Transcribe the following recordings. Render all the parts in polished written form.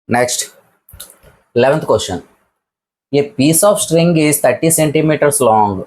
Next, 11th question. A piece of string is 30 centimeters long.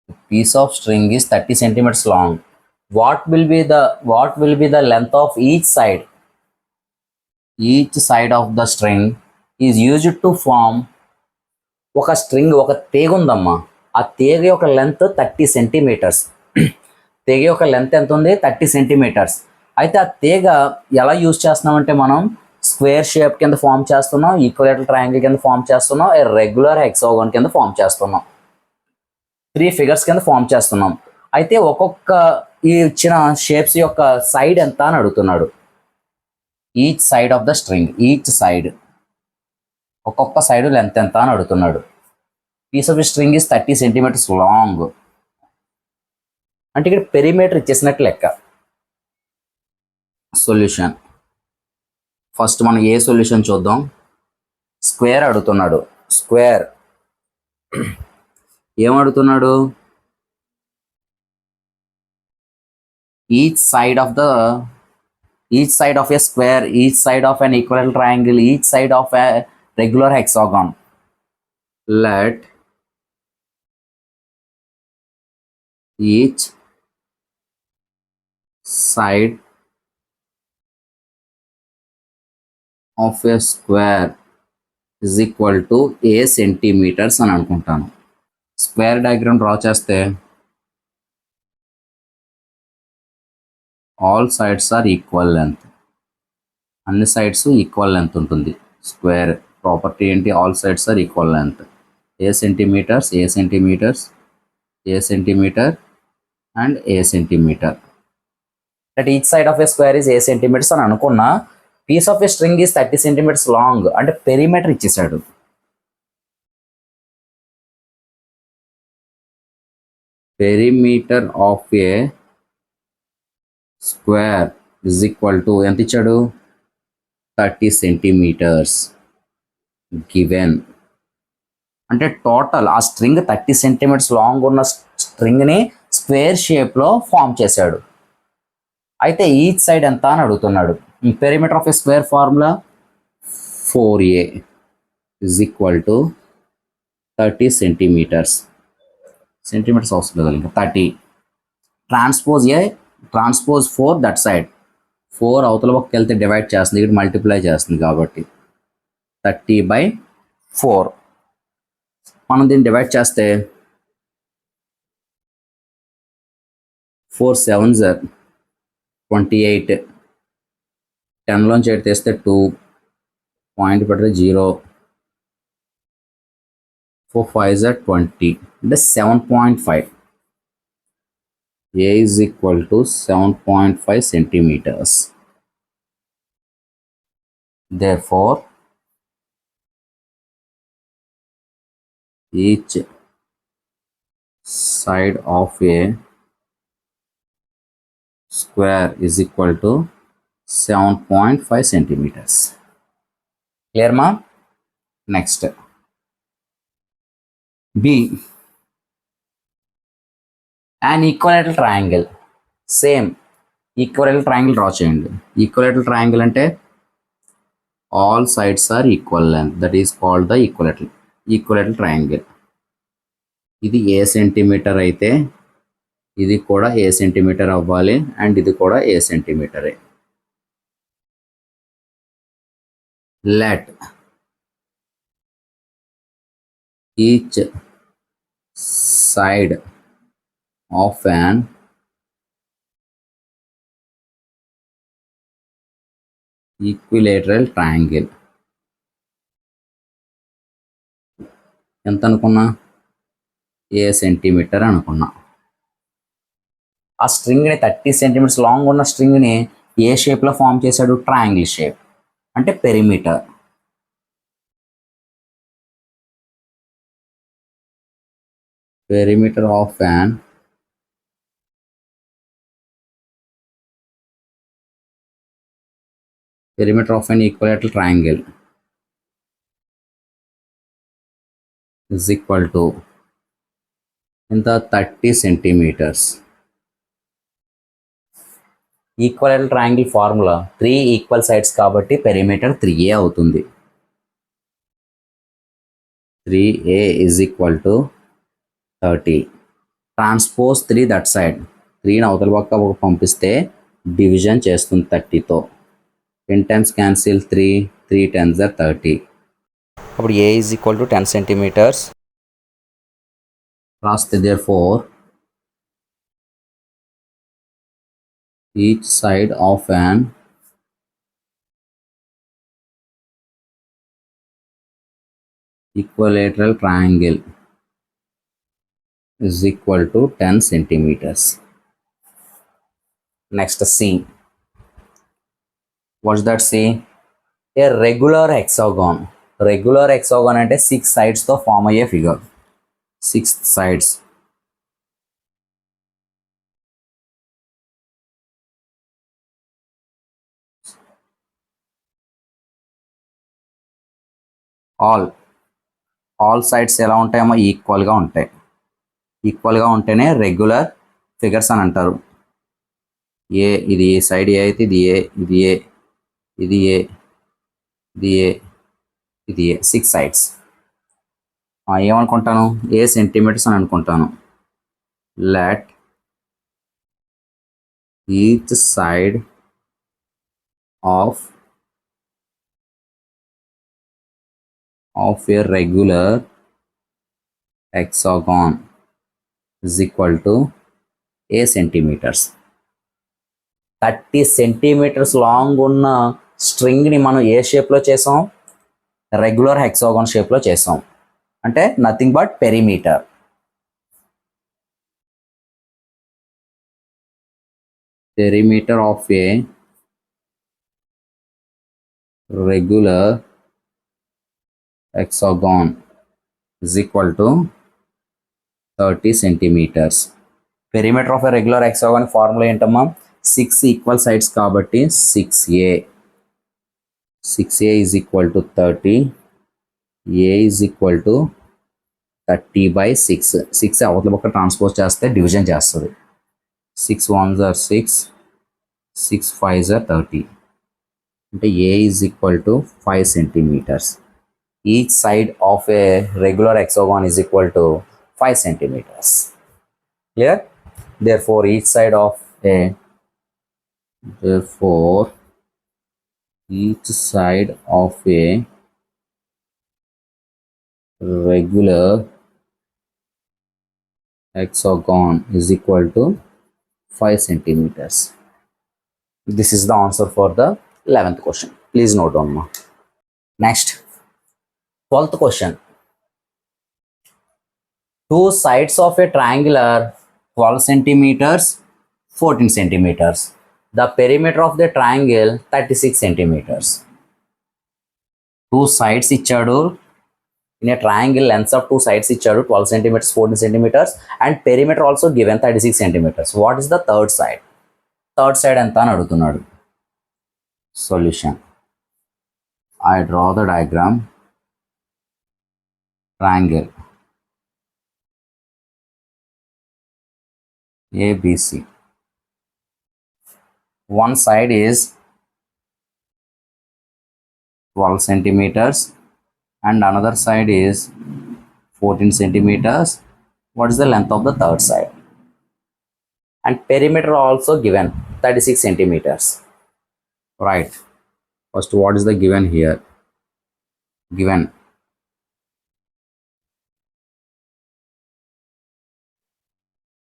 A piece of string is 30 centimeters long. What will be the length of each side? Each side of the string is used to form ఒక string. ఒక తీగ ఉందమ్మా, ఆ తీగ యొక్క length 30 centimetres. తీగ యొక్క length ఎంత ఉంది? 30 సెంటీమీటర్స్. అయితే ఆ తీగ ఎలా యూజ్ చేస్తున్నామంటే మనం స్క్వేర్ షేప్ కింద ఫామ్ చేస్తున్నాం, ఈక్వలేటరల్ ట్రయాంగిల్ కింద ఫామ్ చేస్తున్నాం, రెగ్యులర్ హెక్సాగన్ కింద ఫామ్ చేస్తున్నాం, 3 ఫిగర్స్ కింద ఫామ్ చేస్తున్నాం. అయితే ఒక్కొక్క ఈ ఇచ్చిన షేప్స్ యొక్క సైడ్ ఎంత అని అడుగుతున్నాడు. Each side of the string, each side, ఒక్కొక్క సైడ్ లెంత్ ఎంత అని అడుగుతున్నాడు. Piece of string is 30 centimetres long అంటే ఇక్కడ పెరిమీటర్ ఇచ్చేసినట్టు లెక్క. సొల్యూషన్ ఫస్ట్ మనం ఏ సొల్యూషన్ చూద్దాం. స్క్వేర్ అడుగుతున్నాడు. స్క్వేర్ ఏమడుగుతున్నాడు? Each side of a square, each side of an equilateral triangle, each side of a regular hexagon. Let each side of a square is equal to a centimeters అని అనుకుంటాను. Square diagram draw చేస్తే all sides are equal length, అన్ని sides equal length ఉంటుంది. Square property ఏంటి? All sides are equal length. A centimetres, a centimetres, a centimetre and a centimetre. That each side of a square is a centimetres అని అనుకున్నా. Piece of a string is 30 centimetres long అంటే perimeter ఇచ్చేసాడు. Perimeter of a square is equal to ఎంత ఇచ్చాడు? 30 centimetres given. అంటే total ఆ string 30 centimetres long ఉన్న స్ట్రింగ్ని square షేప్లో ఫామ్ చేశాడు. అయితే ఈచ్ సైడ్ ఎంత అని అడుగుతున్నాడు. Perimeter of a square formula 4a is equal to 30 centimetres. Centimetres అవసరం లేదు, ఇంకా 30. Transpose 4 that side. 4 అవతల పక్కకి వెళ్తే డివైడ్ చేస్తుంది, ఇక్కడ మల్టిప్లై చేస్తుంది కాబట్టి 30/4. మనం దీన్ని డివైడ్ చేస్తే 4 7s 28. 10లోంచి 8 తీస్తే 2, పాయింట్ పెడితే 0, 4 5s 20 అంటే 7.5. A is equal to 7.5 centimeters. Therefore, each side of a square is equal to 7.5 centimeters. Clear, ma? Next, B. An equilateral triangle. Same equilateral triangle draw చేయండి. Equilateral triangle అంటే all sides are equal length, that is called the equilateral triangle. ఇది a centimetre అయితే ఇది కూడా ఏ centimetre అవ్వాలి, and ఇది కూడా a సెంటీమీటరే. Let each side of an equilateral triangle ఎంత అనుకున్నా? ఏ సెంటీమీటర్ అనుకున్నా. ఆ స్ట్రింగ్ని 30 సెంటీమీటర్స్ లాంగ్ ఉన్న స్ట్రింగ్ని ఏ షేప్లో ఫామ్ చేశాడు? ట్రయాంగిల్ షేప్ అంటే perimeter. Perimeter of an equilateral triangle is equal to in the 30 centimeters. Equal triangle formula 3 equal sides కాబట్టి పెరిమీటర్ 3a అవుతుంది. 3a is equal to 30. Transpose 3 that side, 3ని అవతల పక్క పంపిస్తే డివిజన్ చేస్తుంది 30తో. 10 టైమ్స్ క్యాన్సిల్ 3, 3 10s are 30. అప్పుడు a is equal to 10 centimetres రాస్తే. therefore each side of an equilateral triangle is equal to 10 centimeters. Next, C. What's that C? A regular hexagon. Regular hexagon అంటే 6 sides తో form అయ్యే figure. 6 sides. All sides ఎలా ఉంటాయేమో ఈక్వల్గా ఉంటాయి. ఈక్వల్గా ఉంటేనే రెగ్యులర్ ఫిగర్స్ అని అంటారు. ఇది ఏ సైడ్ ఏ అయితే ఇది ఏ, ఇది ఏ, ఇది ఏ, ఇది ఏ, ఇది ఏ, 6 సైడ్స్. ఏమనుకుంటాను, ఏ సెంటీమీటర్స్ అని అనుకుంటాను. Let each side of a regular hexagon is equal to a centimeters. 30 centimetres long ఉన్న స్ట్రింగ్ని మనం ఏ షేప్లో చేసాం, రెగ్యులర్ హెక్సాగాన్ షేప్లో చేసాం. అంటే nothing but perimeter. Perimeter of A regular hexagon is equal to 30 centimeters. Perimeter of a regular hexagon formula ఏంటమ్మా, 6 equal sides కాబట్టి 6a. 6a is equal to 30. a is equal to 30 by 6. 6 అవతల పక్క transpose చేస్తే division చేస్తుంది. 6 1s are 6, 6 5s are 30. అంటే a is equal to 5 centimeters. Each side of a regular hexagon is equal to 5 centimeters. Clear? Therefore each side of a regular hexagon is equal to 5 centimeters. This is the answer for the 11th question. Please note down. Next, 12th question. Two sides of a triangle are 12 centimeters, 14 centimeters. The perimeter of the triangle 36 centimeters. Two sides ఇచ్చాడు. In a triangle, lengths of two sides ఇచ్చాడు 12 centimeters, 14 centimeters, and perimeter also given 36 centimeters. What is the third side? Third side ఎంత అని అడుగుతున్నాడు. Solution. I draw the diagram. Triangle ABC. One side is 12 centimeters and another side is 14 centimeters. What is the length of the third side? And perimeter also given 36 centimeters. Right. First, what is the given here? Given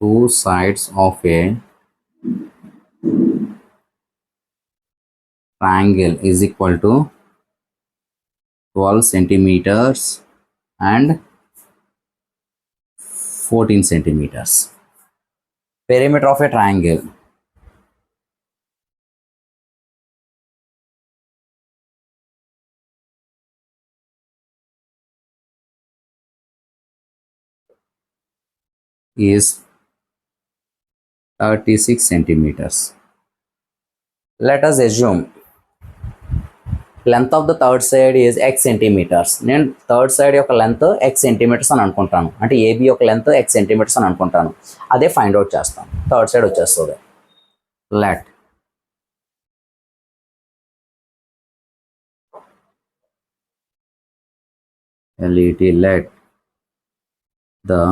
two sides of a triangle is equal to 12 centimeters and 14 centimeters. Perimeter of a triangle is 36 centimeters. Let us assume length of the third side is x centimeters. నేను third side యొక్క length x centimetres అని అనుకుంటాను. అంటే AB యొక్క length x centimetres అని అనుకుంటాను. అదే find out చేస్తాను. థర్డ్ సైడ్ వచ్చేస్తుంది. Let let the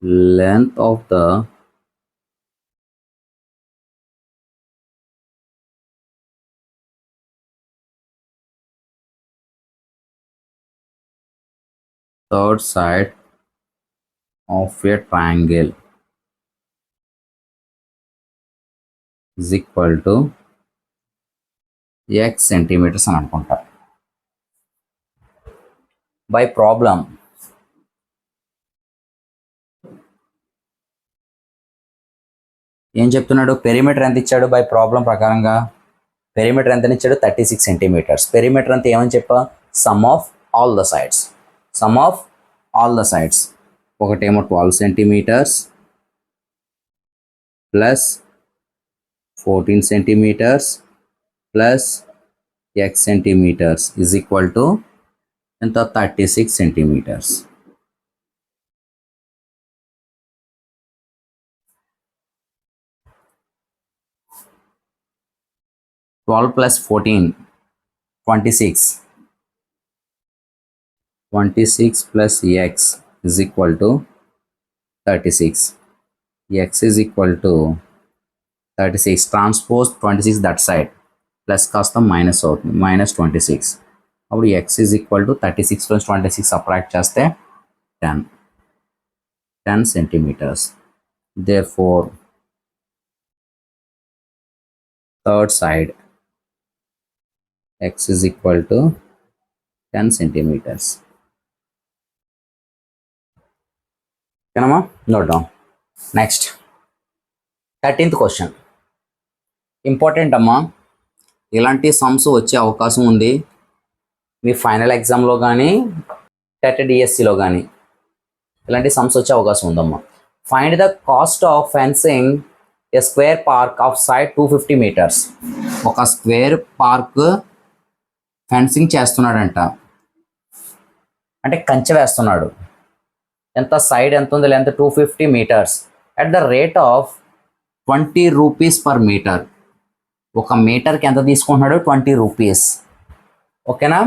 length of the third side of a triangle is equal to x centimeters అని అనుకుంటా. బై ప్రాబ్లం ఏం చెప్తున్నాడు, పెరిమీటర్ ఎంత ఇచ్చాడు బై ప్రాబ్లం ప్రకారంగా? పెరిమీటర్ ఎంత ఇచ్చాడు? 36 సెంటీమీటర్స్. పెరిమీటర్ అంతా ఏమని చెప్పా? Sum of all the sides. Sum of all the sides. ఒకటేమో 12 centimetres plus 14 centimetres plus x centimetres is equal to ఎంత? 36 centimetres. Twelve plus 14 26. 26 plus x is equal to 36. x is equal to 36. Transpose 26 that side. Plus కాస్త minus అవుతుంది, minus 26. అప్పుడు x is equal to 36 plus 26 subtract చేస్తే 10 centimetres. Therefore third side x is equal to 10 centimeters. ఓకేనమ్మా, note down. Next 13th question important అమ్మా. ఇలాంటి sums వచ్చే అవకాశం ఉంది మీ ఫైనల్ ఎగ్జామ్లో కానీ డిఎస్సిలో కానీ ఇలాంటి సమ్స్ వచ్చే అవకాశం ఉందమ్మా. Find the cost of fencing a square park of side 250 metres. ఒక స్క్వేర్ పార్క్ ఫెన్సింగ్ చేస్తున్నాడంట, అంటే కంచె వేస్తున్నాడు. ఎంత సైడ్ ఎంత ఉంది? Length 250 metres at the rate of 20 rupees per metre. ఒక మీటర్కి ఎంత తీసుకుంటున్నాడు? 20 రూపీస్. ఓకేనా?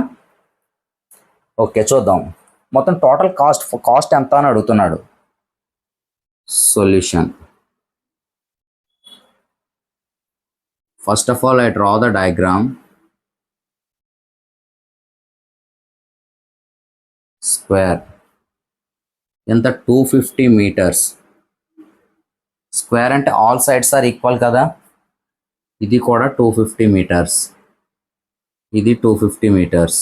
ఓకే, చూద్దాం మొత్తం టోటల్ కాస్ట్ ఎంత అని అడుగుతున్నాడు. Solution. First of all I draw the diagram. Square ఎంత? 250 మీటర్స్. స్క్వేర్ అంటే ఆల్ సైడ్స్ ఆర్ ఈక్వల్ కదా. ఇది కూడా 250 మీటర్స్, ఇది 250 metres,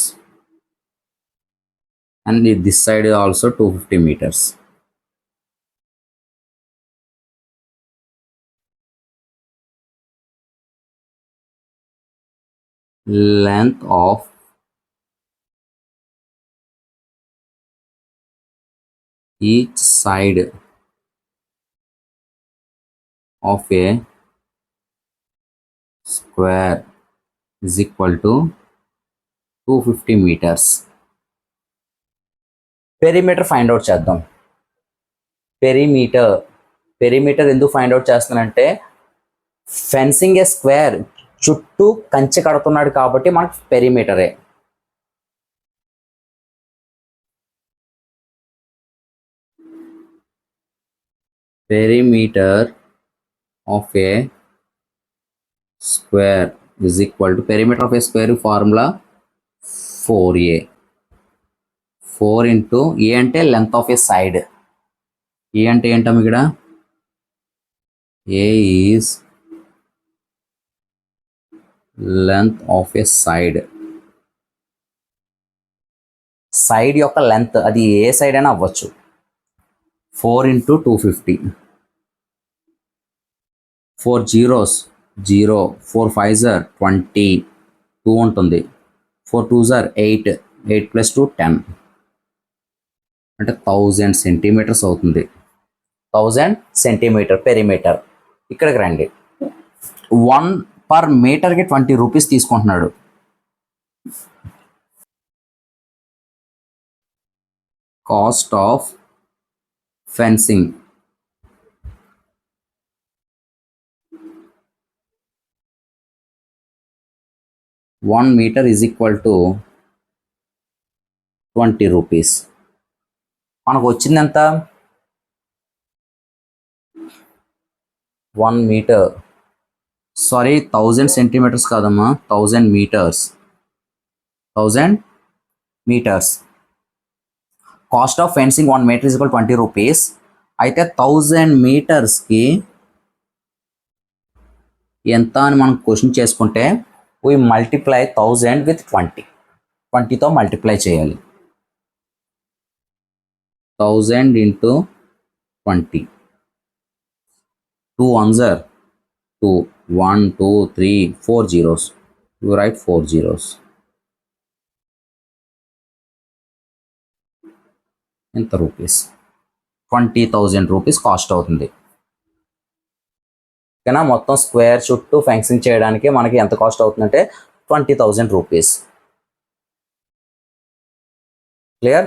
and this side also 250 metres. Length of each side of a square is equal to 250 meters. Perimeter find out చేద్దాం. Perimeter ఎందుకు find out చేస్తానంటే fencing a square, చుట్టూ కంచె కడుతున్నాడు కాబట్టి మనకు పెరిమీటరే. Perimeter of a square is equal to perimeter of a square formula 4a. 4 into a అంటే లెంత్ ఆఫ్ ఏ సైడ్. ఏ అంటే ఏంటం ఇక్కడ? a is length of a side. Side యొక్క లెంత్, అది ఏ సైడ్ అయినా అవ్వచ్చు. 4 into 250. 4 zeros 0, 4 5s are 20, 2 ఉంటుంది. 4 2s are 8, 8 plus 2 10, అంటే 1000 centimetres అవుతుంది. 1000 సెంటీమీటర్ పెరిమీటర్. ఇక్కడికి రండి. 1 పర్ మీటర్కి 20 రూపీస్ తీసుకుంటున్నాడు. Cost of fencing (1 meter is equal to 20 rupees. మనకు వచ్చింది ఎంత? 1 మీటర్, సారీ 1000 సెంటీమీటర్స్ కాదమ్మా, 1000 metres. 1000 metres. Cost of fencing 1 metre equal 20 rupees. అయితే 1000 మీటర్స్కి ఎంత అని మనం క్వశ్చన్ చేసుకుంటే we multiply 1000 with 20. 20తో మల్టిప్లై చేయాలి. 1000 into 20. 2 ones are 2. 1, 2, 3, 4 zeros. You write 4 zeros. ఎంత రూపీస్? 20,000 రూపీస్ కాస్ట్ అవుతుంది. ఓకేనా? మొత్తం స్క్వేర్ చుట్టూ ఫెన్సింగ్ చేయడానికి మనకి ఎంత కాస్ట్ అవుతుందంటే 20,000 రూపీస్. క్లియర్?